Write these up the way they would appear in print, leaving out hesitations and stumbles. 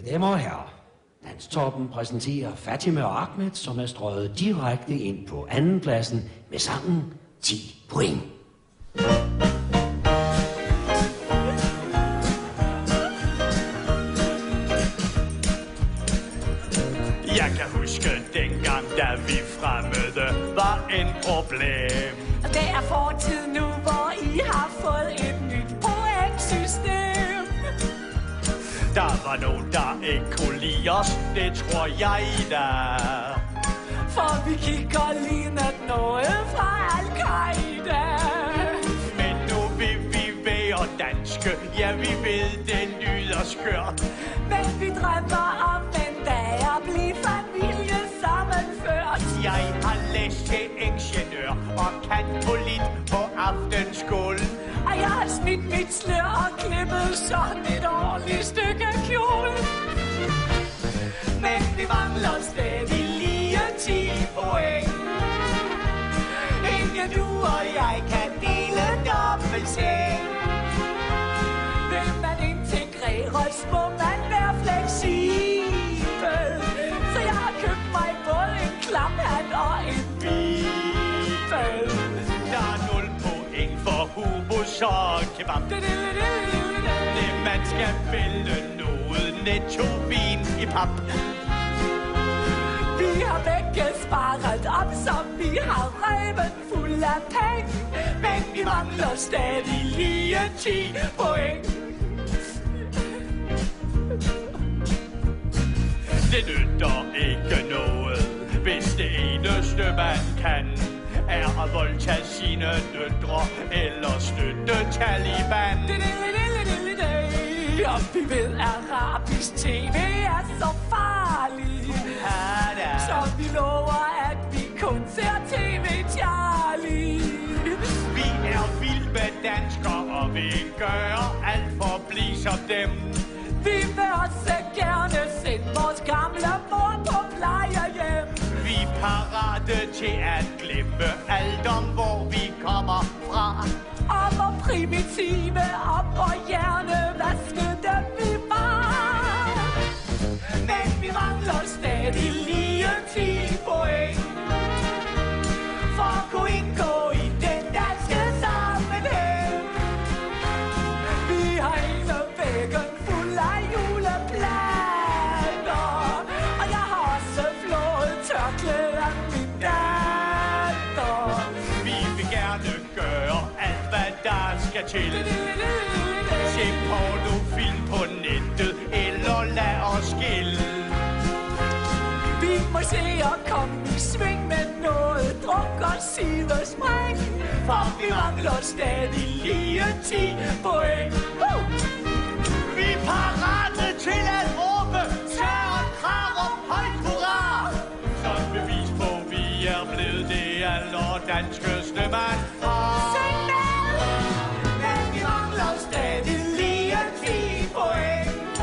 Mine damer og herrer, Danstoppen præsenterer Fatima og Ahmed, som er strøget direkte ind på andenpladsen med sangen 10 point. Jeg kan huske dengang, da vi fremmede var en problem. Det er fortid nu, hvor I har fået et nyt pointsystem. Der var nogen, der ikke kunne lide os, det tror jeg da. For vi kigger lignet noget fra Al-Qaida. Men nu vil vi være danske, ja vi ved, det lyder skørt. Men vi drømmer om en dag at blive familie sammenført. Jeg har læst til ingeniør og kan på lidt på aftenskolen. Og jeg har smidt mit slør og klippet sådan et ordentligt stykke kjole. Men vi mangler stadig lige 10 point. Ingen du og jeg kan dele dobbeltseng. Vil man integreres, må man være fleksibel. Så jeg har købt mig både en klaphat og en bibel. Der er 0 point for hummus og kebab. Det man skal vælge noget netto-vin i pap. Vi har begge sparet op, som vi har revet fuld af penge. Men vi mangler stadig lige 10 point. Det nytter ikke noget, hvis det eneste man kan er at voldtage sine døtre eller støtte Taliban. Og vi ved, at arabisk tv er så farlig. Så vi lover, at vi kun ser TV Charlie. Vi er vilde med danskere og vil gøre alt for at blive som dem. Vi vil også gerne sende vores gamle mor på plejehjem. Vi er parate til at glemme alt om, hvor vi kommer fra. Og hvor primitive og hvor hjernevaskede vi var. Men vi mangler stadig lige 10 point. For at kunne indgå i den danske sammenhæng. Vi har hele væggen fuld af juleplaner. Og jeg har også flået tørklæde af min datter. Vi vil gerne gøre alt, hvad der skal til. Se pornofilm på nettet, eller lad os skille. Vi må se og komme i sving med noget druk og sidespring. For vi mangler stadig lige 10 point. Vi er parate til at råbe Søren Krarup højt hurra. Som bevis på, vi er blevet det allerdanskeste mand. Sing med! Men vi mangler stadig lige 10 point.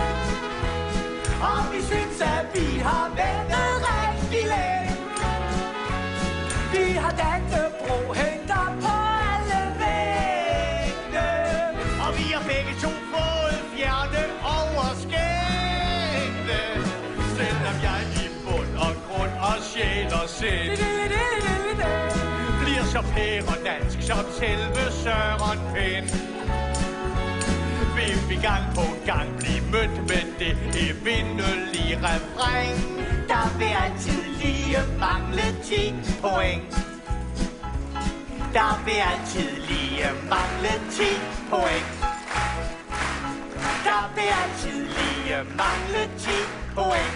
Og vi synes, at vi har ventet rigtig længe. Vi har Dannebro hængt op på alle væggene. Og vi har begge to fået fjerne over skæggene. Selvom jeg i bund og grund og sjæl og sind bliver så pæredansk som selve Søren Pind. Vil vi gang på gang blive mødt med det evindelige refræn. Der vil altid lige mangle 10 point. Der vil altid lige mangle 10 point. Der vil altid lige mangle 10 point.